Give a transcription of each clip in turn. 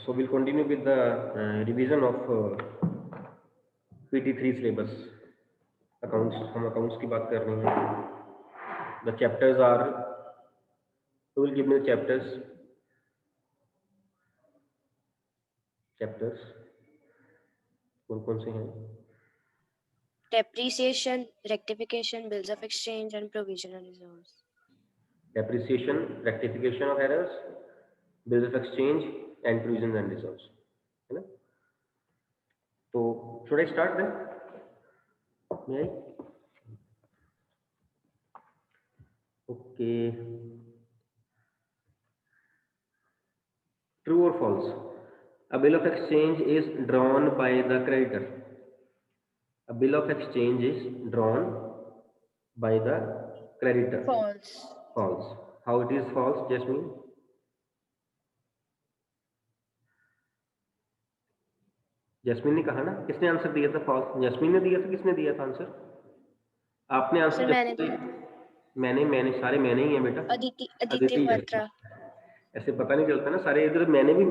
So we'll continue with the revision of PT3 syllabus. Accounts, हम accounts की बात कर रहे हैं. The chapters are, who will give me the chapters? Chapters कौन से हैं? Depreciation, rectification, bills of exchange, and provision and reserves. Depreciation, rectification of errors, bills of exchange, and provisions and reserves. है ना? तो should I start then? May I? Okay. True or false? A bill of exchange is drawn by the creditor. A bill of exchange is drawn by the creditor. False. False. How it is false, Jasmine? Jasmine ने कहा ना, किसने answer दिया था false? Jasmine ने दिया था, किसने दिया था आंसर? आपने आंसर? मैंने दिया। मैंने सारे मैंने ही है बेटा। अदिति मल्होत्रा। ऐसे पता नहीं चलता ना, सारे इधर मैं ही हूँ।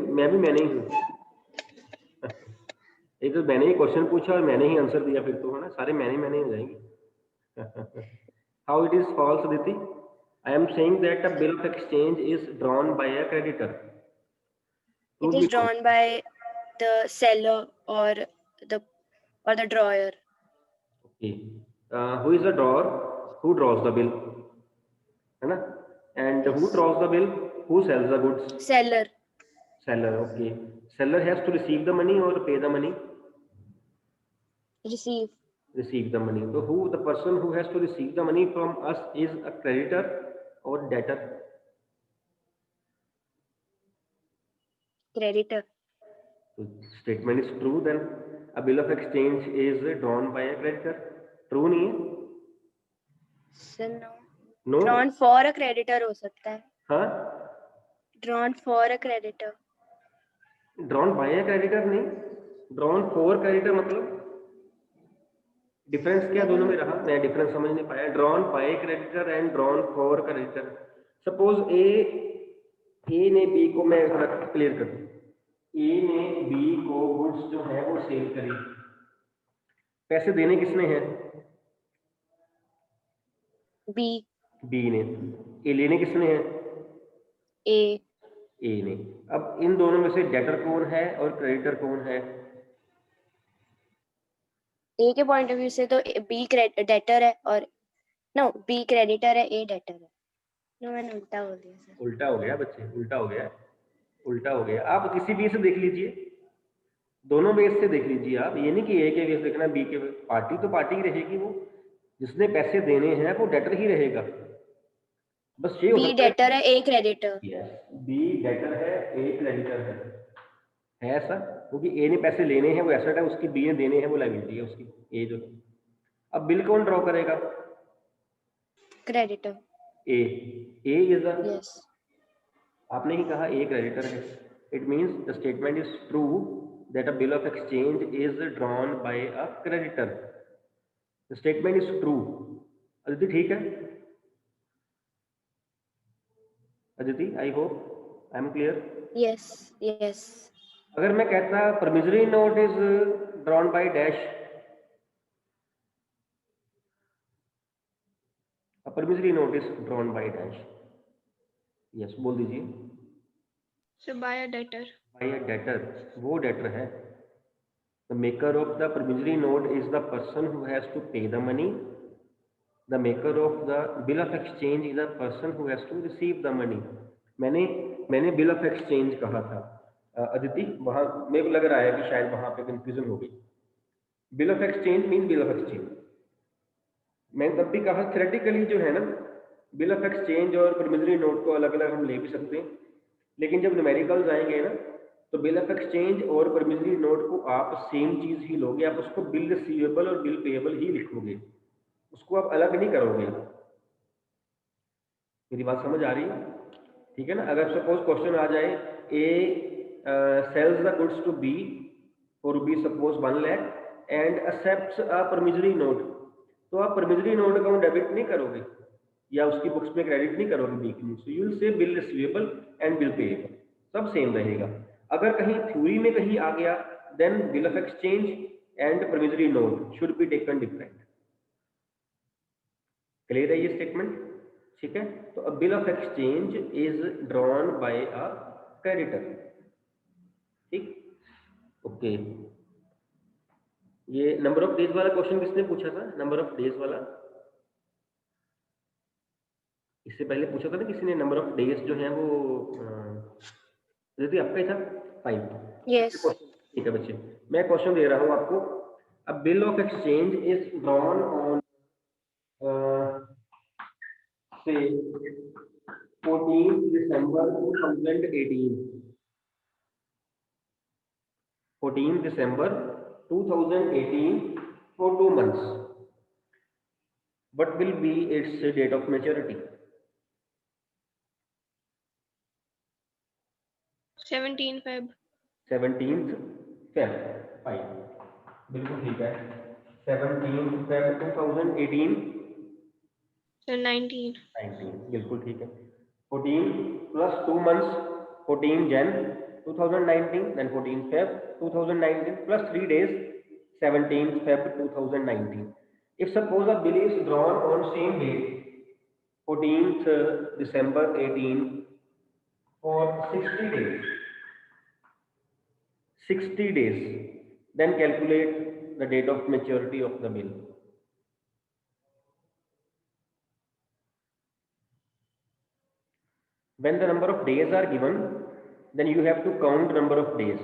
इधर मैंने ही क्वेश्चन पूछा और मैंने ही आंसर दिया, फिर तो है ना, सारे मैंने ही हो जाएंगे। How it is false Aditi? I am saying that a bill of exchange is drawn by a creditor. It is drawn by the seller or the drawer. Okay. Who is the drawer? Who draws the bill? है ना? And Yes. who draws the bill? Who sells the goods? Seller. Seller. Okay. Seller has to receive the money or pay the money? Receive. Receive the money. So who, the person who has to receive the money from us, is a creditor or debtor? Creditor. So statement is true then. A bill of exchange is drawn by a creditor. True नहीं है? So no. No. Drawn for a creditor हो सकता है. हाँ? Drawn for a creditor. Drawn by a creditor नहीं. Drawn for creditor मतलब difference क्या दोनों में रहा? मैं डिफरेंस समझ नहीं पाया. Drawn by creditor and drawn for creditor. Suppose A ने बी को, मैं क्लियर कर दूं, ए ने बी को गुड्स जो है वो सेल करी. पैसे देने किसने हैं? बी ने. ए लेने किसने हैं? ए ने. अब इन दोनों में से डेटर कौन है और क्रेडिटर कौन है? ए के पॉइंट ऑफ व्यू से तो बी डेटर है और नो बी क्रेडिटर है, ए डेटर है. नो, मैंने उल्टा बोल दिया सर. उल्टा हो गया बच्चे, उल्टा हो गया. आप किसी भी से देख लीजिए, दोनों बेस से देख लीजिए आप. ये नहीं कि ए के बेस देखना, बी के बेस. पार्टी तो पार्टी ही रहेगी. वो जिसने पैसे देने हैं वो डेटर ही रहेगा. बस ये बी डेटर है, A creditor. Yes, B debtor है, ए क्रेडिटर है ऐसा. क्योंकि ए ने पैसे लेने हैं वो एसेट है उसकी, बी ने देने हैं वो लायबिलिटी है उसकी, ए जो. अब बिल कौन ड्रॉ करेगा? Creditor. A is the. Yes. आपने ही कहा ए क्रेडिटर है. It means the statement is true that a bill of exchange is drawn by a creditor. The statement is true. Aditi ठीक है? Aditi, I hope I am clear. Yes. अगर मैं कहता promissory note is drawn by dash, a promissory note is drawn by dash. Yes, बोल दीजिए. So by a debtor. By a debtor. वो debtor है. The maker of the promissory note is the person who has to pay the money. The maker of the bill of exchange is the person who has to receive the money. मैंने bill of exchange कहा था अदिति, वहाँ मेरे को लग रहा है कि शायद वहाँ पे कंफ्यूजन हो गई. Bill of exchange mean bill of exchange. मैंने तब भी कहा थ्योरेटिकली जो है ना, बिल ऑफ एक्सचेंज और प्रॉमिसरी नोट को अलग अलग हम ले भी सकते हैं, लेकिन जब न्यूमेरिकल्स आएंगे ना तो बिल ऑफ एक्सचेंज और प्रॉमिसरी नोट को आप सेम चीज ही लोगे. आप उसको बिल रिसीवेबल और बिल पेएबल ही लिखोगे, उसको आप अलग नहीं करोगे. मेरी बात समझ आ रही है? ठीक है ना. अगर सपोज क्वेश्चन आ जाए A sells the goods to B for B suppose 1 lakh and accepts a promissory note, तो आप प्रॉमिसरी नोट अकाउंट डेबिट नहीं करोगे या उसकी बुक्स में क्रेडिट नहीं करोगे बी की. So you will say bill receivable and bill payable, सब सेम रहेगा. अगर कहीं थ्योरी में कहीं आ गया then bill of exchange and promissory note should be taken different. Clear है ये स्टेटमेंट? ठीक है, तो a bill of exchange is drawn by a creditor. ठीक, ओके। ये नंबर ऑफ डेज वाला क्वेश्चन किसने पूछा था? नंबर ऑफ डेज वाला इससे पहले पूछा था ना किसी ने, नंबर ऑफ डेज जो है वो यदि आपका ही था 5। यस। ठीक है बच्चे, मैं क्वेश्चन दे रहा हूँ आपको। अ bill of exchange is drawn on से 14 दिसंबर 2018। 14 दिसंबर 2018 for 2 months. What will be its date of maturity? 17 Feb. 17th Feb। Fine, बिल्कुल ठीक है। 17th Feb 2018। So 19. 19 बिल्कुल ठीक है। 14 plus 2 months 14 Jan 2019, then 14 Feb 2019 plus 3 days 17 Feb 2019. If suppose a bill is drawn on same date 14th December 18 for 60 days, 60 days, then calculate the date of maturity of the bill. When the number of days are given, then you have to count number of days.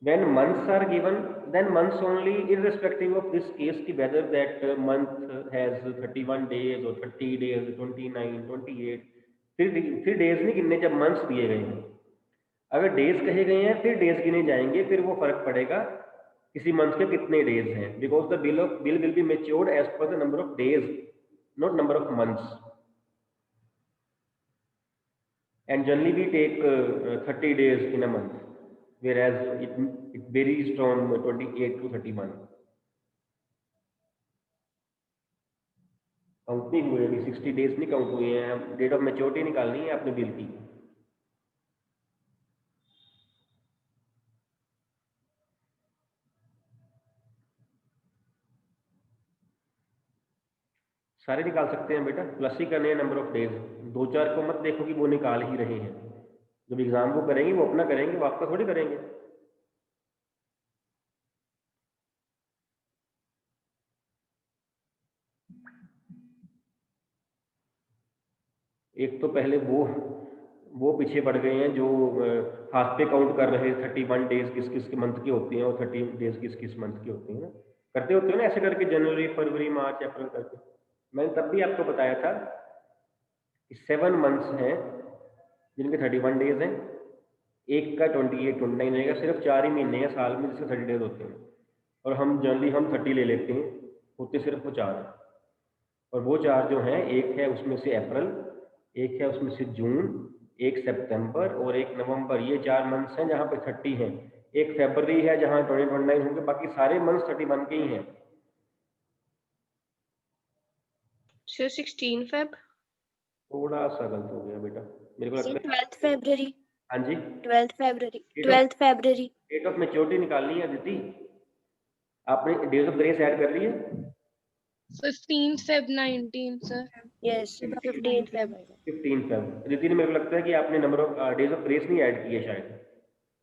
When months are given, then months only, irrespective of this case ki whether that month has 31 days or 30 days, 29, 28, फिर days नहीं गिनने जब months दिए गए हैं। अगर days कहे गए हैं फिर डेज गिने जाएंगे, फिर वो फर्क पड़ेगा किसी मंथ के कितने डेज हैं, because the bill will be matured as per the number of days, not number of months. And generally we take 30 days in a month, whereas it varies from 28 to 31. Count नहीं हुए अभी, 60 days नहीं count हुए हैं, date of maturity निकालनी है अपने bill की। सारे निकाल सकते हैं बेटा, प्लस ही करने हैं नंबर ऑफ डेज। 2-4 को मत देखो कि वो निकाल ही रहे हैं, जब एग्जाम वो करेंगे वो अपना करेंगे, वो आपका थोड़ी करेंगे। एक तो पहले वो पीछे पड़ गए हैं जो हाथ पे काउंट कर रहे 31 डेज किस किस के मंथ के होते हैं और 30 डेज किस किस मंथ के होते हैं ना, करते होते हैं ना ऐसे करके, जनवरी फरवरी मार्च अप्रैल करके। मैंने तब भी आपको बताया था कि 7 मंथ्स हैं जिनके 31 डेज हैं, एक का 28 29 रहेगा, सिर्फ 4 ही महीने हैं साल में जिसके 30 डेज होते हैं, और हम जनरली 30 ले लेते हैं, होते सिर्फ वो 4 हैं। और वो 4 जो हैं, एक है उसमें से अप्रैल, एक है उसमें से जून, एक सितंबर और एक नवंबर, ये 4 मंथ्स हैं जहाँ पे 30 हैं। एक फरवरी है जहाँ 29 होंगे, बाकी सारे मंथ्स 31 के ही हैं। So 16 Feb. थोड़ा सा गलत हो गया बेटा, मेरे को लगता है 12th February। हाँ जी, 12th February। 12th February। Date of maturity निकालनी है अदिति, आपने डेज ऑफ ग्रेस ऐड कर ली है? 15 Feb 19 sir. Yes, 15th February। 15 Feb. Aditi ने, मेरे को लगता है कि आपने number of days of grace नहीं ऐड किए शायद।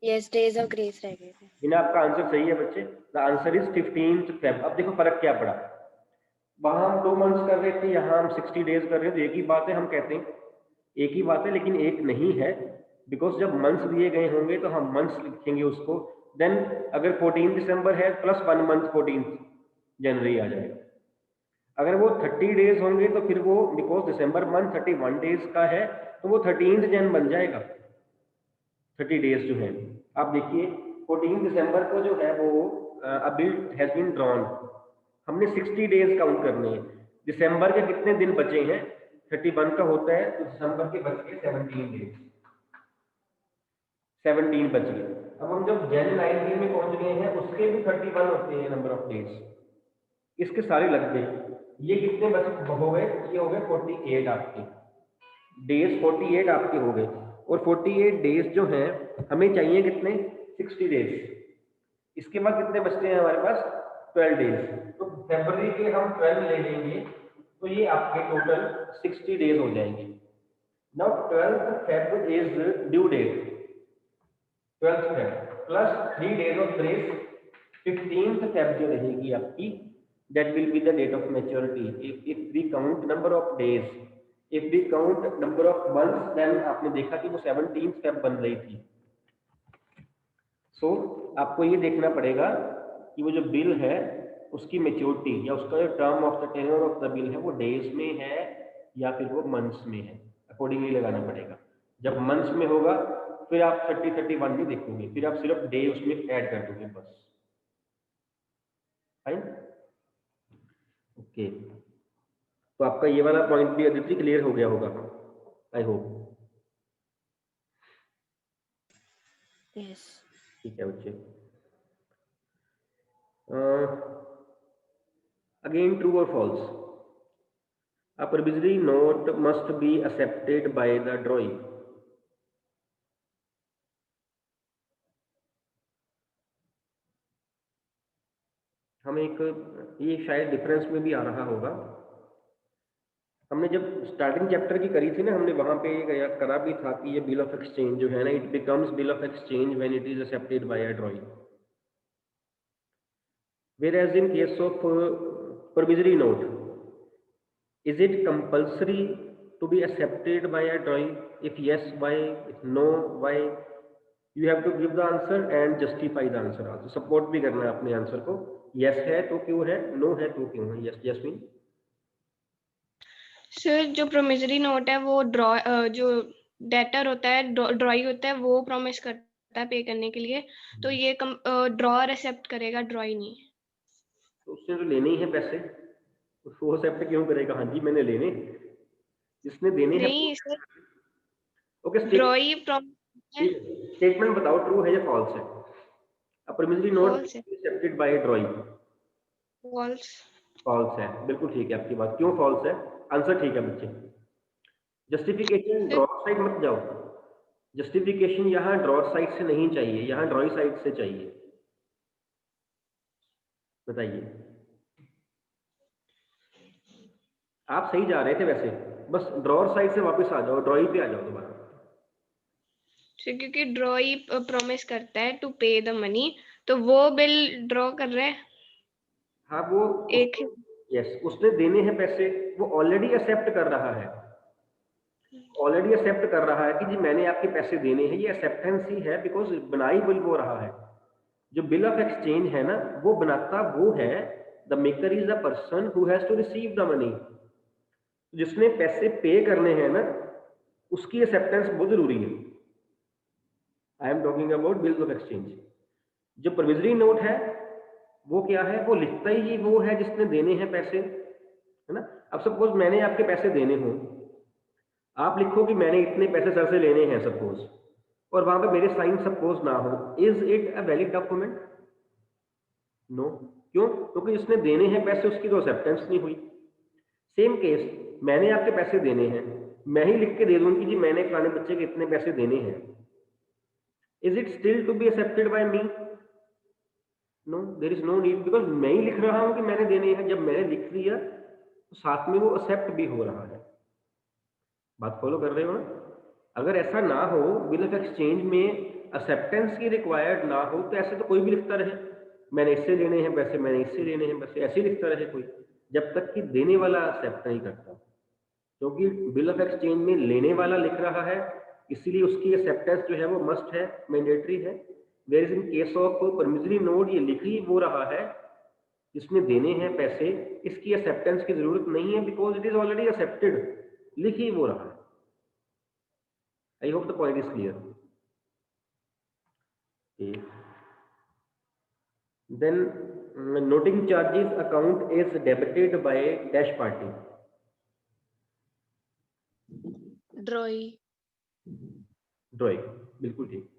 Yes, days of grace रह गए थे। बिना, आपका आंसर सही है बच्चे, the answer is 15th Feb. अब देखो फर्क क्या पड़ा, वहां हम 2 मंथ्स कर रहे थे, यहाँ हम 60 डेज कर रहे हैं, तो एक ही बात है, हम कहते हैं एक ही बात है, लेकिन एक नहीं है, बिकॉज जब मंथ्स दिए गए होंगे तो हम मंथ्स लिखेंगे उसको। देन अगर 14 दिसंबर है प्लस 1 मंथ 14 जनवरी आ जाएगा। अगर वो 30 डेज होंगे तो फिर वो, बिकॉज दिसंबर मंथ 31 डेज का है, तो वो 13 जन बन जाएगा। 30 डेज जो है, आप देखिए 14 दिसंबर को जो है वो a bill has been drawn, हमने 60 डेज काउंट करने हैं। दिसंबर के कितने दिन बचे हैं? 31 का होता है, तो दिसंबर के बच गए 17 डेज, 17 बच गए। अब हम जब जन 19 में पहुंच गए हैं, उसके भी 31 होते हैं नंबर ऑफ डेज, इसके सारे लग गए। ये कितने बच हो गए? ये हो गए 48 आपके डेज, 48 आपके हो गए। और 48 डेज जो हैं हमें चाहिए कितने, 60 डेज। इसके बाद कितने बचते हैं हमारे पास, 12 डेज। तो फरवरी के हम 12 ले लेंगे तो ये आपके टोटल 60 डेज हो जाएंगे। Now 12th Feb is due date, 12th Feb plus 3 days of grace, 15th Feb जो रहेगी आपकी, that will be the date of maturity. If we count number of days, if we count number of months, then आपने देखा कि वो 17th Feb बन रही थी। So आपको ये देखना पड़ेगा कि वो जो बिल है उसकी मेच्योरिटी या उसका जो term of the tenure of the bill है वो डेज में है या फिर वो मंथ्स में है, अकॉर्डिंगली लगाना पड़ेगा। जब मंथ्स में होगा फिर आप 30, 31 नहीं देखोगे, फिर आप सिर्फ डे उसमें ऐड कर दोगे बस। Fine, okay. तो आपका ये वाला पॉइंट भी अदिति क्लियर हो गया होगा, आई होप। यस। ठीक है बच्चे। अगेन ट्रू और false, a promissory note must be accepted by the drawee। हम एक, ये शायद डिफरेंस में भी आ रहा होगा, हमने जब स्टार्टिंग चैप्टर की करी थी ना, हमने वहां पे करा भी था कि ये बिल ऑफ एक्सचेंज जो है ना, it becomes bill of exchange when it is accepted by a drawing. Whereas in case of promissory note, is it compulsory to be accepted by a drawing? If yes, why? If no, why? You have to give the answer and justify the answer also. Support भी करना है अपने answer को। Yes है तो क्यों है, no है तो क्यों है। Yes, Jasmine? सर जो प्रोमिसरी नोट है वो जो डेटर होता है, ड्रॉई होता है, वो प्रॉमिस करता है पे करने के लिए, तो ये ड्रॉअर एक्सेप्ट करेगा, ड्रॉई नहीं। तो उसने तो लेने ही है पैसे, उसको एक्सेप्ट क्यों करेगा? हाँ जी मैंने लेने, जिसने देने हैं। नहीं सर, ओके, ड्रॉई स्टेटमेंट बताओ, ट्रू है या फॉल्स है? A promissory note फॉल्स है। accepted by a drawing। False. False है, बिल्कुल ठीक है आपकी बात। क्यों फॉल्स है? आंसर ठीक है बच्चे। जस्टिफिकेशन ड्रॉ साइड मत जाओ, जस्टिफिकेशन यहाँ ड्रॉ साइड से नहीं चाहिए, यहाँ ड्रॉई साइड से चाहिए। बताइए, आप सही जा रहे थे वैसे, बस ड्रॉअर साइड से वापस आ जाओ, ड्रॉई पे आ जाओ दोबारा। क्योंकि ड्रॉई प्रॉमिस करता है टू पे द मनी, तो वो बिल ड्रॉ कर रहा है। हाँ वो एक यस, उसने देने हैं पैसे, वो ऑलरेडी एक्सेप्ट कर रहा है, ऑलरेडी एक्सेप्ट कर रहा है कि जी मैंने आपके पैसे देने हैं, ये एक्सेप्टेंस ही है, बिकॉज बनाई बिल वो रहा है। जो बिल ऑफ एक्सचेंज है ना, वो बनाता वो है, the maker is the person who has to receive the money. जिसने पैसे पे करने हैं ना, उसकी एक्सेप्टेंस बहुत जरूरी है। I am talking about bills of exchange. जो प्रोविजरी नोट है वो क्या है, वो लिखता ही वो है जिसने देने हैं पैसे, है ना। अब सपोज मैंने आपके पैसे देने हों, आप लिखो कि मैंने इतने पैसे सर से लेने हैं सपोज, और वहां पे मेरे साइन सपोज ना हो, is it a valid document? No. क्यों? क्योंकि जिसने देने हैं पैसे उसकी तो एक्सेप्टेंस नहीं हुई। सेम केस, मैंने आपके पैसे देने हैं, मैं ही लिख के दे दूं कि जी मैंने फलाने बच्चे के इतने पैसे देने हैं, is it still to be accepted by me? No, there is no need, because मैं ही लिख रहा हूं कि मैंने देने हैं। जब मैंने लिख दिया तो साथ में वो एक्सेप्ट भी हो रहा है। बात फॉलो कर रहे हो ना? अगर ऐसा ना हो, बिल ऑफ एक्सचेंज में एक्सेप्टेंस की रिक्वायर्ड ना हो, तो ऐसे तो कोई भी लिखता रहे, मैंने इससे लेने हैं पैसे, मैंने इससे लेने हैं पैसे, ऐसे ही लिखता रहे कोई, जब तक कि देने वाला एक्सेप्ट नहीं करता। क्योंकि बिल ऑफ एक्सचेंज में लेने वाला लिख रहा है, इसीलिए उसकी एक्सेप्टेंस जो है वो मस्ट है, मैंडेटरी है। Where in case of promissory note, ये लिख ही वो रहा है जिसने देने हैं पैसे, इसकी एक्सेप्टेंस की जरूरत नहीं है, because it is already accepted, लिख ही वो रहा है। I hope the point is clear. Then noting charges account is debited by dash party. Drawee. Drawee, बिल्कुल ठीक।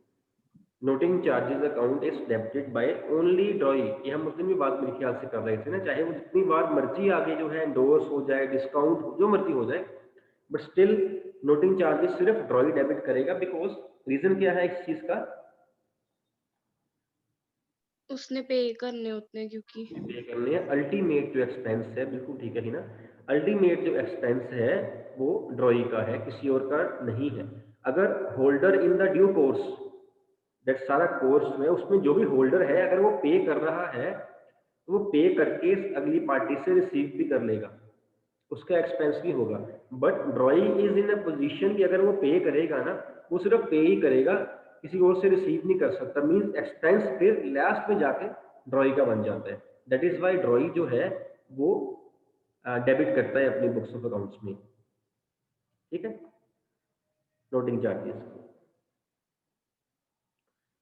Noting charges account is debited by only drawee. ये हम उस दिन भी बात मेरे ख्याल से कर रहे थे ना, चाहे वो जितनी बार मर्जी आगे जो है एंडोर्स हो जाए, डिस्काउंट जो मर्जी हो जाए, बट स्टिल नोटिंग चार्जेस सिर्फ ड्रॉई डेबिट करेगा, बिकॉज रीजन क्या है इस चीज का, उसने पे करने होते हैं क्योंकि पे करने हैं। अल्टीमेट जो एक्सपेंस है, बिल्कुल ठीक है ना, अल्टीमेट जो एक्सपेंस है वो ड्रॉई का है, किसी और का नहीं है। अगर holder in the due course, that सारा कोर्स में उसमें जो भी होल्डर है अगर वो पे कर रहा है तो वो पे करके अगली पार्टी से रिसीव भी कर लेगा, उसका एक्सपेंस भी होगा। But ड्रॉई is in a position कि अगर वो पे करेगा ना, वो सिर्फ पे ही करेगा, किसी और से रिसीव नहीं कर सकता। मींस एक्सपेंस फिर लास्ट में जाके ड्रॉई का बन जाता है। दैट इज वाई ड्रॉई जो है वो डेबिट करता है अपनी बुक्स ऑफ अकाउंट्स में। ठीक है, नोटिंग चार्जेस।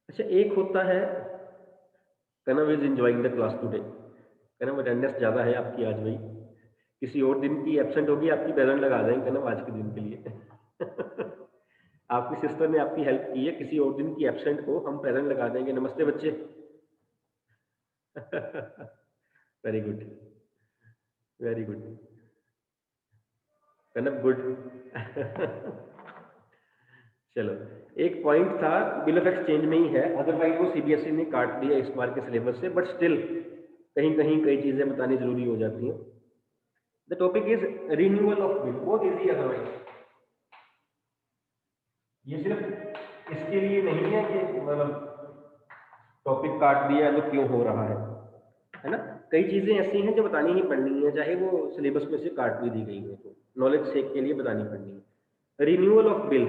अच्छा, एक होता है, Kanav is enjoying the class today, Kanav attendance ज़्यादा है आपकी आज भाई, किसी और दिन की एब्सेंट होगी आपकी प्रेजेंट लगा देंगे कनव आज के दिन के लिए। आपकी सिस्टर ने आपकी हेल्प की है, किसी और दिन की एब्सेंट को हम प्रेजेंट लगा देंगे। नमस्ते बच्चे। वेरी गुड, वेरी गुड कनव, गुड। चलो, एक पॉइंट था बिल ऑफ एक्सचेंज में ही है, अदरवाइज वो सीबीएसई ने काट दिया इस बार के सिलेबस से, बट स्टिल कहीं कहीं कई चीजें बतानी जरूरी हो जाती हैं। The topic is renewal of bill, बहुत इजी है अदरवाइज। ये सिर्फ इसके लिए नहीं है कि मतलब टॉपिक काट दिया तो क्यों हो रहा है ना। कई चीजें ऐसी हैं जो बतानी ही पड़नी है, चाहे वो सिलेबस में से काट भी दी गई हो तो नॉलेज सेक के लिए बतानी पड़नी है। रिन्यूअल ऑफ बिल,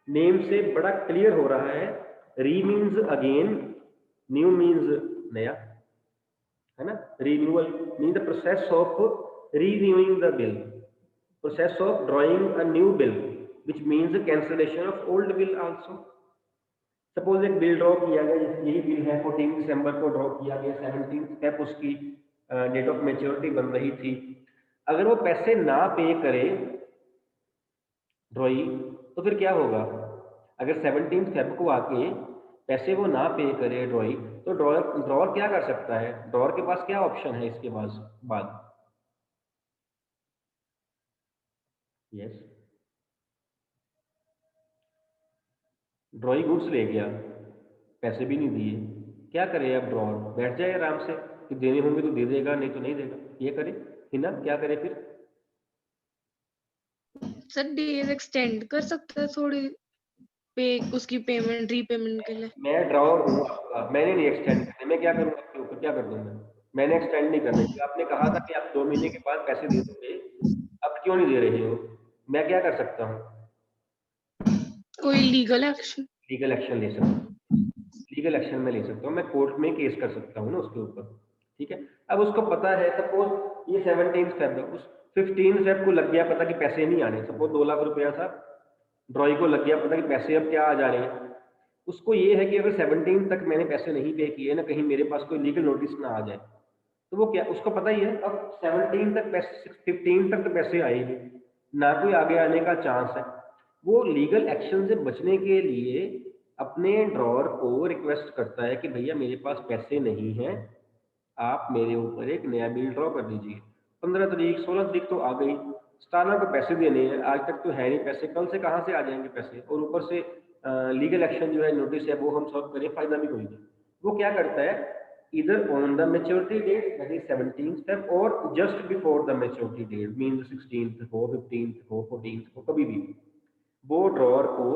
नेम से बड़ा क्लियर हो रहा है। री मीन्स अगेन, न्यू मीन्स नया, है ना। Renewal mean the process of renewing the bill, process of drawing a new bill, which means the cancellation of old bill also. Suppose एक बिल ड्रॉ किया गया, यही बिल है 14 दिसंबर को ड्रॉ किया गया, 17 फेब उसकी डेट ऑफ मेच्योरिटी बन रही थी। अगर वो पैसे ना पे करे ड्रॉई तो फिर क्या होगा? अगर 17 फेब को आके पैसे वो ना पे करे ड्रॉई, तो ड्रॉर क्या कर सकता है? ड्रॉर के पास क्या ऑप्शन है इसके बाद? यस, ड्रॉई गुड्स ले गया, पैसे भी नहीं दिए, क्या करे अब? ड्रॉर बैठ जाए आराम से कि देने होंगे तो दे देगा, नहीं तो नहीं देगा, ये करे हिना, क्या करे फिर? सर डेज एक्सटेंड कर सकता है थोड़ी, पे उसकी पेमेंट रीपेमेंट के लिए। मैं ड्रॉर हूँ आपका, मैंने नहीं एक्सटेंड करने, मैं क्या करूँ आपके ऊपर, क्या कर दूँ मैंने एक्सटेंड नहीं करने की। आपने कहा था कि आप 2 महीने के बाद पैसे दे दोगे, अब क्यों नहीं दे रहे हो? मैं क्या कर सकता हूँ? कोई लीगल एक्शन? लीगल एक्शन ले सकता हूँ, लीगल एक्शन में ले सकता हूँ, मैं कोर्ट में केस कर सकता हूँ ना उसके ऊपर। ठीक है, अब उसको पता है, सपोज ये 17 फेब, उस 15 फेब को लग गया पता कि पैसे नहीं आने, सपोज 2 लाख रुपया था, ड्रॉई को लग गया पता कि पैसे अब क्या आ जा रहे हैं। उसको ये है कि अगर 17 तक मैंने पैसे नहीं पे किए ना, कहीं मेरे पास कोई लीगल नोटिस ना आ जाए, तो वो क्या, उसको पता ही है अब 17 तक पैसे, 15 तक तो पैसे आए ही ना, कोई आगे आने का चांस है। वो लीगल एक्शन से बचने के लिए अपने ड्रॉर को रिक्वेस्ट करता है कि भैया मेरे पास पैसे नहीं हैं, आप मेरे ऊपर एक नया बिल ड्रॉ कर दीजिए। 15 तारीख 16 तारीख तो आ गई, स्टाना को पैसे देने हैं, आज तक तो है नहीं पैसे, कल से कहाँ से आ जाएंगे पैसे? और ऊपर से लीगल एक्शन जो है, नोटिस है, वो हम सॉल्व करें, फायदा भी कोई नहीं। वो क्या करता है, इधर on the maturity date that is 17th Feb और just before the maturity date mean 16th हो, 15th हो, 14th हो, कभी भी वो ड्रॉर को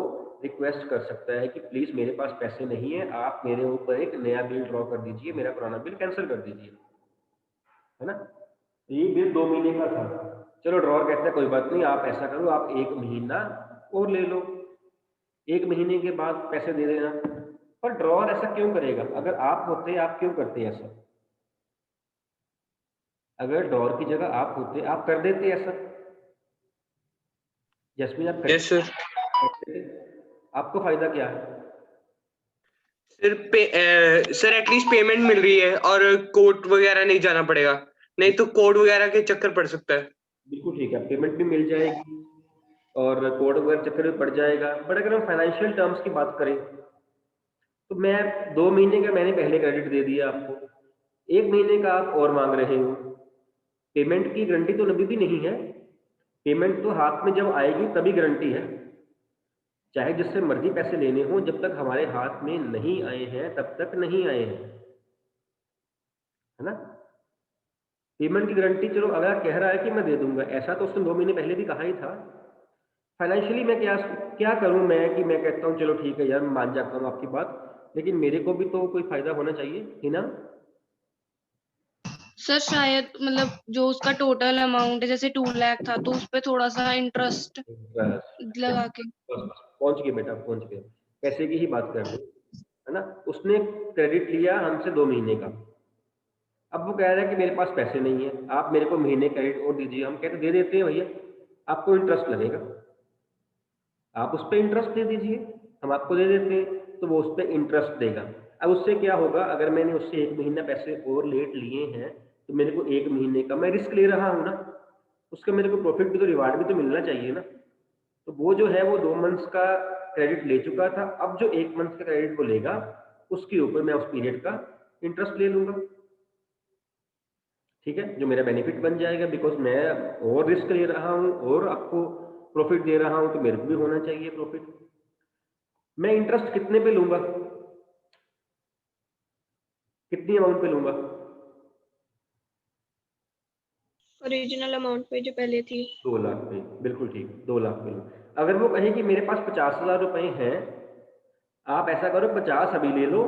रिक्वेस्ट कर सकता है कि प्लीज मेरे पास पैसे नहीं है, आप मेरे ऊपर एक नया बिल ड्रॉ कर दीजिए, मेरा पुराना बिल कैंसिल कर दीजिए, है ना। ये बिल 2 महीने का था, चलो ड्रॉर कहता है कोई बात नहीं, आप ऐसा करो, आप 1 महीना और ले लो, 1 महीने के बाद पैसे दे देना। पर ड्रॉर ऐसा क्यों करेगा? अगर आप होते, आप क्यों करते ऐसा? अगर ड्रॉर की जगह आप होते, आप कर देते ऐसा? जैस्मिन, आप यस सर। करते? आपको फायदा क्या है? सर एटलीस्ट पेमेंट मिल रही है और कोर्ट वगैरह नहीं जाना पड़ेगा, नहीं तो कोर्ट वगैरह के चक्कर पड़ सकता है। बिल्कुल ठीक है, पेमेंट भी मिल जाएगी और कोर्ट वगैरह चक्कर में पड़ जाएगा। बट अगर हम फाइनेंशियल टर्म्स की बात करें तो मैं 2 महीने का मैंने पहले क्रेडिट दे दिया आपको, 1 महीने का आप और मांग रहे हो, पेमेंट की गारंटी तो नभी भी नहीं है, पेमेंट तो हाथ में जब आएगी तभी गारंटी है, चाहे जिससे मर्जी पैसे लेने हो, जब तक हमारे हाथ में नहीं आए हैं तब तक नहीं आए हैं, है ना। पेमेंट की गारंटी चलो अगर कह रहा है कि मैं दे दूंगा, ऐसा तो उसने 2 महीने पहले भी कहा ही था। फाइनेंशियली मैं क्या क्या करूं मैं कि मैं कहता हूं चलो ठीक है यार, मैं मान जाता हूं आपकी बात, लेकिन मेरे को भी तो कोई फायदा होना चाहिए, है ना। सर शायद मतलब जो उसका टोटल अमाउंट है जैसे 2 लाख था तो उस पे थोड़ा सा इंटरेस्ट बस लगा के। बस पहुंच गए बेटा, पहुंच गए, पैसे की ही बात कर रहे हैं, है ना। उसने क्रेडिट लिया हमसे 2 महीने का, अब वो कह रहा है कि मेरे पास पैसे नहीं है, आप मेरे को महीने क्रेडिट और दीजिए। हम कहते दे देते हैं भैया, आपको इंटरेस्ट लगेगा, आप उस पर इंटरेस्ट दे दीजिए, हम आपको दे देते हैं, तो वो उस पर इंटरेस्ट देगा। अब उससे क्या होगा, अगर मैंने उससे 1 महीना पैसे और लेट लिए हैं तो मेरे को 1 महीने का मैं रिस्क ले रहा हूँ ना, उसका मेरे को प्रॉफिट भी तो रिवार्ड भी तो मिलना चाहिए ना। तो वो जो है वो 2 मंथ्स का क्रेडिट ले चुका था, अब जो 1 मंथ का क्रेडिट वो लेगा उसके ऊपर मैं उस पीरियड का इंटरेस्ट ले लूंगा, ठीक है, जो मेरा बेनिफिट बन जाएगा, बिकॉज मैं और रिस्क ले रहा हूँ और आपको प्रॉफिट दे रहा हूँ, तो मेरे को भी होना चाहिए प्रॉफिट। मैं इंटरेस्ट कितने पे लूंगा, कितनी अमाउंट पे लूंगा? ओरिजिनल अमाउंट पे जो पहले थी। 2 लाख पे, बिल्कुल ठीक, 2 लाख पे लूँ। अगर वो कहे कि मेरे पास 50,000 रुपए हैं, आप ऐसा करो 50 अभी ले लो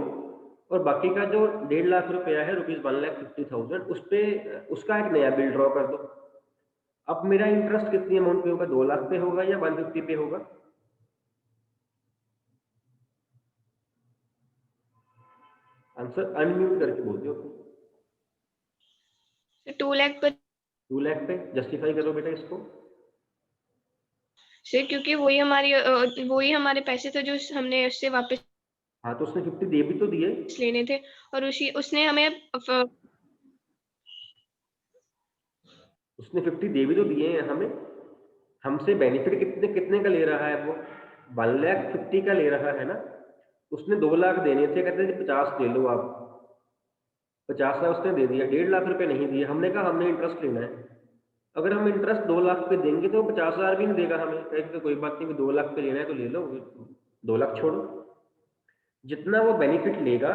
और बाकी का जो 1.5 लाख रुपया है, ₹1,50,000, उस पे उसका एक नया बिल ड्रॉ कर दो। अब मेरा इंटरेस्ट कितनी अमाउंट पे होगा, 2 लाख पे होगा या 150 पे होगा? आंसर अनम्यूट करके बोल दो। 2 लाख पर 2 लाख पे जस्टिफाई करो बेटा इसको। से, क्योंकि वही हमारे पैसे थे जो हमने उससे वापस हाँ तो उसने 50 दे भी तो दिए, लेने थे, और उसने हमें उसने 50 दे भी तो दिए हैं हमें। हमसे बेनिफिट कितने कितने का ले रहा है वो, 1,50,000 का ले रहा है ना। उसने 2 लाख देने थे, कहते थे 50 दे लो आप, 50 उसने दे दिया, 1.5 लाख रुपए नहीं दिए। हमने कहा हमने इंटरेस्ट लेना है, अगर हम इंटरेस्ट 2 लाख पे देंगे तो 50,000 भी नहीं देगा हमें, कहेगा कोई बात नहीं, 2 लाख पे लेना है तो ले लो, 2 लाख छोड़ो। जितना वो बेनिफिट लेगा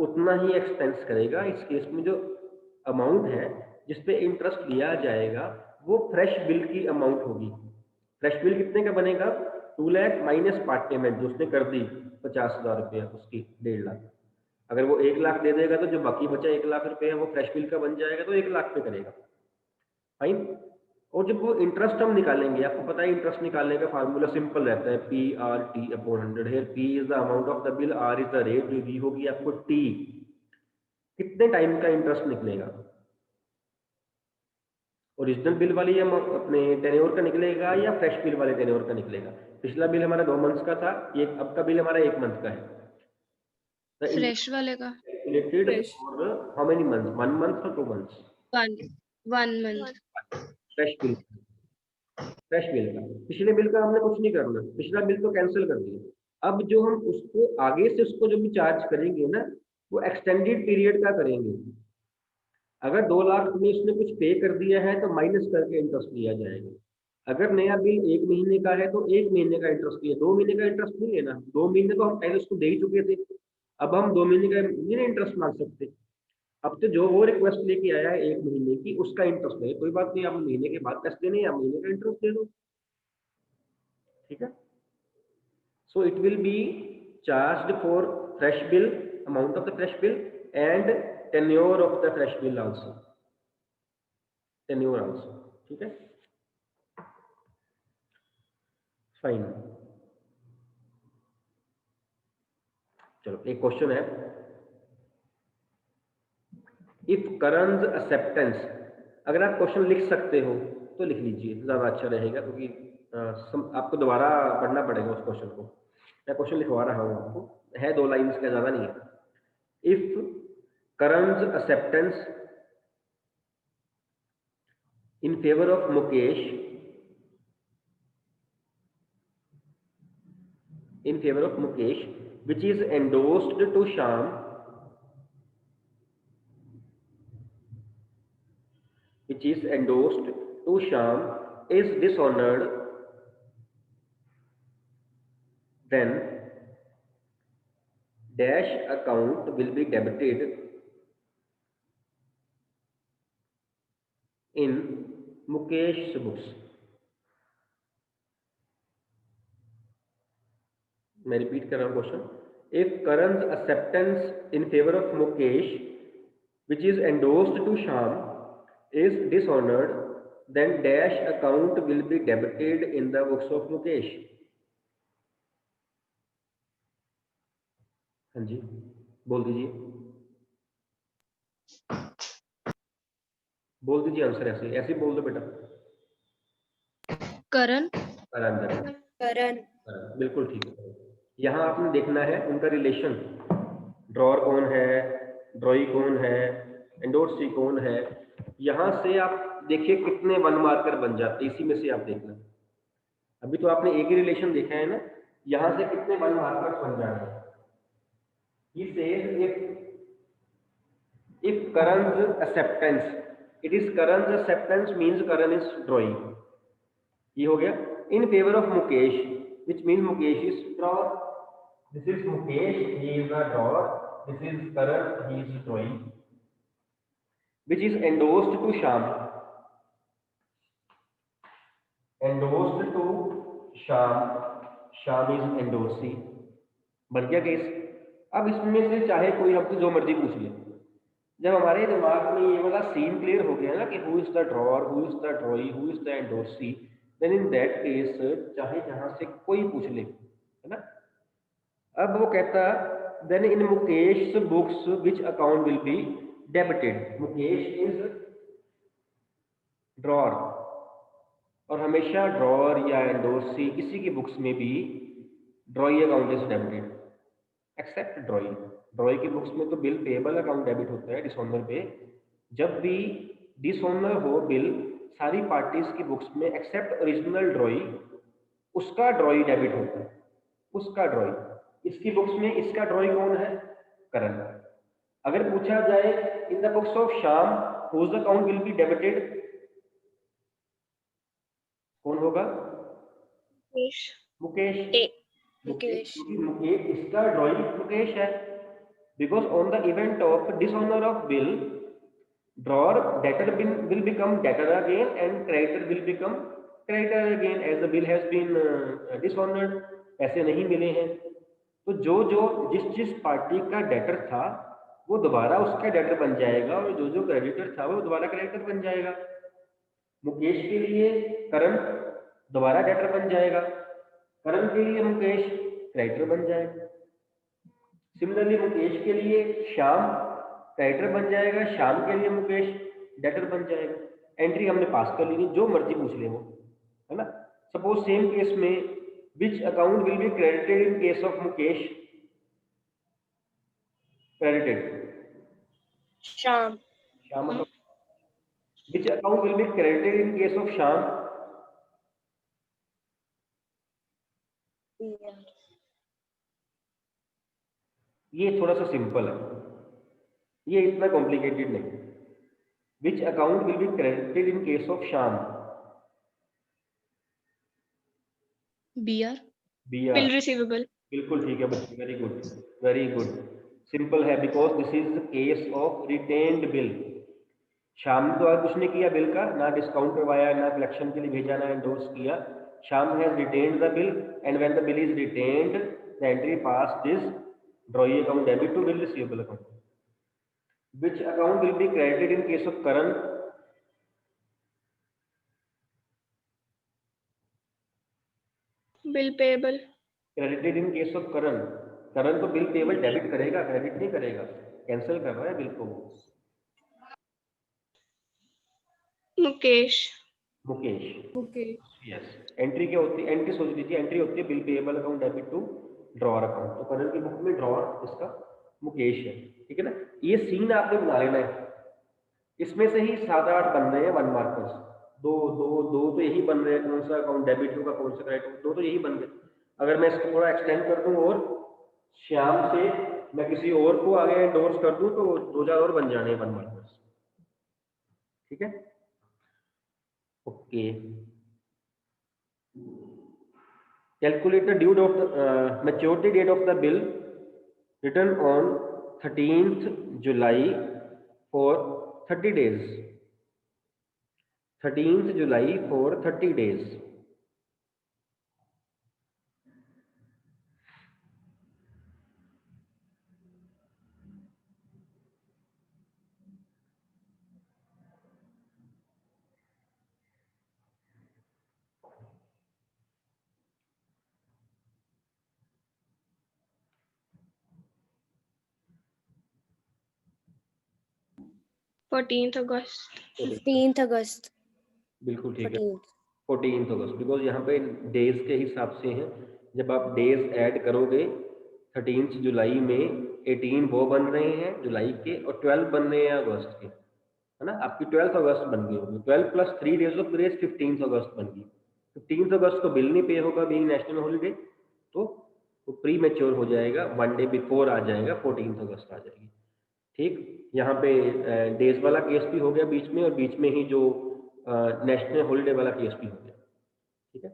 उतना ही एक्सपेंस करेगा। इस केस में जो अमाउंट है जिसपे इंटरेस्ट लिया जाएगा वो फ्रेश बिल की अमाउंट होगी। फ्रेश बिल कितने का बनेगा, 2 लाख माइनस पार्ट पेमेंट जो उसने कर दी 50,000 रुपया, उसकी 1.5 लाख। अगर वो 1 लाख दे देगा तो जो बाकी बचा 1 लाख रुपया वो फ्रेश बिल का बन जाएगा, तो 1 लाख पे करेगा, फाइन। और जब वो इंटरेस्ट हम निकालेंगे, आपको पता है इंटरेस्ट निकालने का फार्मूला सिंपल रहता है, PRT/100। Here P is the amount of the bill, R is the rate, V होगी आपको T, कितने टाइम का इंटरेस्ट निकलेगा। ओरिजिनल बिल वाली हम अपने टेन्योर का निकलेगा या फ्रेश बिल वाले टेन्योर का निकलेगा। पिछला बिल हमारा 2 मंथ्स का था, ये अब का बिल हमारा 1 मंथ का है। फ्रेश वाले का calculated for how many months, 1 month और 2 months? 1 month. Fresh bill, fresh bill का, पिछले बिल का हमने कुछ नहीं करना, पिछला बिल तो कैंसिल कर दिया। अब जो हम उसको आगे से उसको जो भी चार्ज करेंगे ना, वो एक्सटेंडेड पीरियड का करेंगे। अगर 2 लाख में उसने कुछ पे कर दिया है तो माइनस करके इंटरेस्ट लिया जाएगा। अगर नया बिल 1 महीने का है तो 1 महीने का इंटरेस्ट लिया, 2 महीने का इंटरेस्ट नहीं लेना। 2 महीने तो हम पहले उसको दे ही चुके थे, अब हम 2 महीने का नहीं इंटरेस्ट मांग सकते। अब तो जो वो रिक्वेस्ट लेके आया है 1 महीने की, उसका इंटरेस्ट है, कोई बात नहीं, आप महीने के बाद पैसे देने या महीने का इंटरेस्ट दे दो, ठीक है। So it will be charged for fresh bill, amount of the fresh bill and tenure of the fresh bill also, tenure also, ठीक है, फाइन। चलो एक क्वेश्चन है, इफ करंज एक्सेप्टेंस, अगर आप क्वेश्चन लिख सकते हो तो लिख लीजिए, ज्यादा अच्छा रहेगा, क्योंकि आपको दोबारा पढ़ना पड़ेगा उस क्वेश्चन को। मैं क्वेश्चन लिखवा रहा हूँ आपको, है 2 लाइन्स का, ज्यादा नहीं है। If Karanj acceptance in favor of Mukesh, in favor of Mukesh, which is endorsed to Shyam, which is endorsed to Shyam is dishonored, then dash account will be debited in Mukesh's books. मैं repeat कर रहा हूँ question. If Karan's acceptance in favor of Mukesh, which is endorsed to Shyam, is dishonored, then dash account will be debited in the books of Mukesh. हाँ जी, बोल दीजिए, बोल दीजिए answer. ऐसे ऐसे बोल दो बेटा. करण करण, करण बिल्कुल ठीक है. यहाँ आपने देखना है उनका रिलेशन. ड्रॉर कौन है, ड्रॉई कौन है, एंडोर्सी कौन है. यहाँ से आप देखिए कितने वन मार्कर बन जाते हैं, इसी में से आप देखना. अभी तो आपने एक ही रिलेशन देखा है ना, यहाँ से कितने वन मार्कर बन जाते हैं. He says if Karan's acceptance, it is Karan's acceptance means Karan is drawing. ये हो गया. In favor of Mukesh, which means Mukesh is drawer. This is Mukesh, he is a drawer. This is Karan, he is drawing. Which is endorsed to Shyam. Endorsed to Shyam. Shyam is endorsee. बन गया case. अब इसमें से चाहे कोई हमसे जो मर्जी पूछ ले. जब हमारे दिमाग में ये वाला सीन क्लियर हो गया ना कि who is the drawer, who is the drawee, who is the endorsee, then in that case चाहे जहां से कोई पूछ ले, है ना. अब वो कहता then in Mukesh books which account will be debited. Mukesh is drawer, और हमेशा ड्रॉअर या एंडोर्सी किसी की बुक्स में भी drawee account is debited except drawee. Drawee की बुक्स में तो बिल पेएबल अकाउंट डेबिट होता है डिसऑनर पे. जब भी डिसऑनर हो बिल सारी पार्टीज की बुक्स में एक्सेप्ट ओरिजिनल ड्रॉई, उसका ड्रॉई डेबिट होता है, उसका ड्रॉई. इसकी बुक्स में इसका ड्रॉई कौन है, करण. अगर पूछा जाए in the books of Shyam whose account will be debited, कौन होगा, मुकेश. मुकेश. मुकेश इसका ड्रॉई मुकेश है. Because on the event of dishonour of bill, drawer debtor will become debtor again and creditor will become creditor again as the bill has been dishonored. पैसे नहीं मिले हैं तो जो जो जिस पार्टी का डेटर था वो दोबारा उसका डेटर बन जाएगा, और जो जो क्रेडिटर था वो दोबारा क्रेडिटर बन जाएगा. मुकेश के लिए करण दोबारा डेटर बन जाएगा, करण के लिए मुकेश क्रेडिटर बन जाएगा. सिमिलरली मुकेश के लिए श्याम क्रेडिटर बन जाएगा, श्याम के लिए मुकेश डेटर बन जाएगा. एंट्री हमने पास कर ली, जो मर्जी पूछ ले वो, है ना. सपोज सेम केस में which account will be credited in case of Mukesh, credited Shyam. Shyam. Which account will be credited in case of Shyam, ये थोड़ा सा सिंपल है, ये इतना कॉम्प्लिकेटेड नहीं. Which account will be credited in case of Shyam, BR. Bill bill receivable. बिल्कुल ठीक है बच्चे, very good, very good. Simple है because this is the case of retained bill. Shyam ने तो आज कुछ नहीं किया बिल का, ना डिस्काउंट करवाया, ना कलेक्शन के लिए भेजा, ना एंडोर्स किया. Shyam has retained the bill and when the bill is retained the entry pass this drawee account debit to bill receivable account. Which account will be credited in case of Karan? Bill payable. Credited in case of Karan. Karan तो bill payable debit करेगा, credit नहीं करेगा. Cancel कर रहा है bill को. Mukesh. Mukesh. Yes. Entry क्या होती है, एंट्री सोच लीजिए, एंट्री होती है bill payable account debit to drawer account. तो करण की बुक में ड्रॉअर इसका मुकेश है, ठीक है ना. ये सीन आपने बना लेना है. इसमें से ही 7-8 बन रहे हैं वन मार्कर्स. दो तो यही बन रहे हैं, कौन सा अकाउंट डेबिट होगा, कौन सा क्रेडिट होगा, दो तो यही बन गए. अगर मैं इसको थोड़ा एक्सटेंड कर दूं और श्याम से मैं किसी और को आगे एंडोर्स कर दूं तो 2-4 और बन जाने वन मार्कर्स. ठीक है, okay. Calculate the due of the maturity date of the bill written on 13th July for 30 days. 13th July for 30 days. Fourteen August. 15th अगस्त। बिल्कुल ठीक है, 14th। 14th अगस्त, बिकॉज यहाँ पे डेज के हिसाब से हैं। जब आप डेज ऐड करोगे 13th जुलाई में 18 वो बन रहे हैं जुलाई के और 12 बन रहे हैं अगस्त के, है ना। आपकी 12th अगस्त बन गई होगी। 12 plus 3 days of grace 15th अगस्त बन गई। 15th अगस्त को बिल नहीं पे होगा बीइंग नेशनल हॉलीडे, तो वो प्री मैच्योर हो जाएगा, 1 डे बिफोर आ जाएगा, 14th अगस्त आ जाएगी। ठीक, यहाँ पे डेज वाला केस भी हो गया बीच में, और बीच में ही जो नेशनल हॉलीडे वाला केस भी हो गया। ठीक है,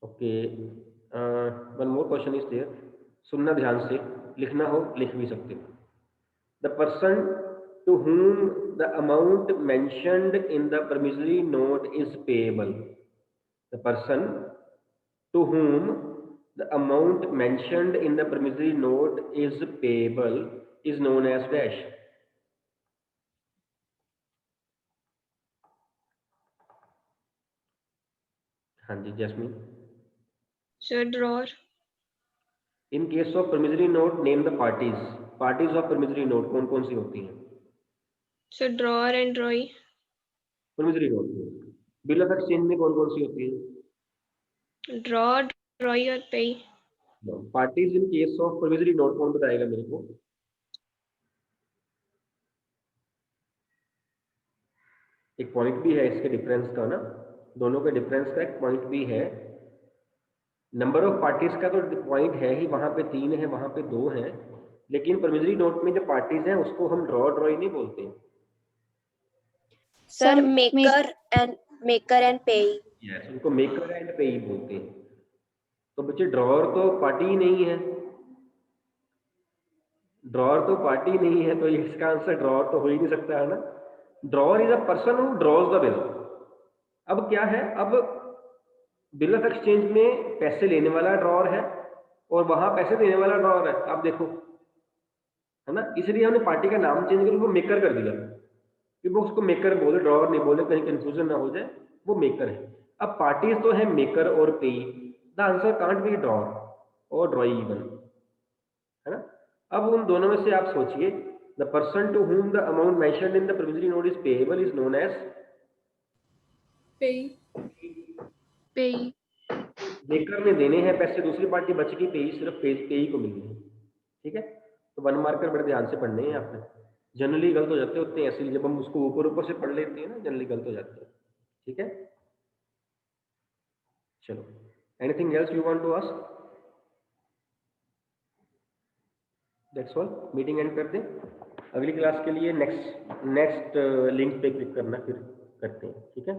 okay. One more question is there, सुनना ध्यान से, लिखना हो लिख भी सकते हो। The person to whom the amount mentioned in the promissory note is payable. The person to whom the amount mentioned in the promissory note is payable is known as dash. हाँ जी Jasmine. Sir drawer. In case of promissory note name the parties. Parties of promissory note कौन कौन सी होती हैं? Sir drawer and drawee. promissory note में bill of exchange में कौन कौन सी होती है? ड्रॉ, ड्रॉई और पेई। Parties in case of promissory note कौन बताएगा मेरे को? एक पॉइंट भी है इसके डिफरेंस का ना, दोनों के डिफरेंस का एक पॉइंट भी है। नंबर ऑफ पार्टीज का तो पॉइंट है ही, वहां पे 3 है वहां पे 2 है, लेकिन promissory note में जो पार्टीज हैं उसको हम ड्रॉ ड्रॉई नहीं बोलते। सर मेकर एंड पेई। यस, उनको मेकर एंड पेई बोलते हैं। तो बच्चे ड्रॉर तो पार्टी ही नहीं है, ड्रॉर तो पार्टी नहीं है, तो इसका आंसर ड्रॉर तो हो ही नहीं सकता, है ना। Drawer is a person who draws the bill. अब क्या है, अब बिल ऑफ एक्सचेंज में पैसे लेने वाला ड्रॉर है और वहां पैसे देने वाला ड्रॉर है, आप देखो, है ना। इसलिए हमने पार्टी का नाम चेंज करके वो मेकर कर दिया, कि वो उसको मेकर बोले, ड्रॉर नहीं बोले, कहीं कंफ्यूजन ना हो जाए, वो मेकर है। अब पार्टीज तो है मेकर और पेई, the answer can't be drawer और ड्रॉई इवन, है ना। अब उन दोनों में से आप सोचिए, the person to whom the amount mentioned in the promissory note is payable is known as पेई। पेई। मेकर ने देने हैं पैसे, दूसरी पार्टी बच गई, पेई सिर्फ पेई को मिलनी है। ठीक है, तो 1 मार्कर बड़े ध्यान से पढ़ने हैं आपने, जनरली गलत हो जाते होते हैं ऐसे, जब हम उसको ऊपर ऊपर से पढ़ लेते हैं ना, जनरली गलत हो जाते हैं। ठीक है, चलो, anything else you want to ask? That's all, meeting end कर दें। अगली क्लास के लिए नेक्स्ट लिंक पे क्लिक करना, फिर करते हैं। ठीक है।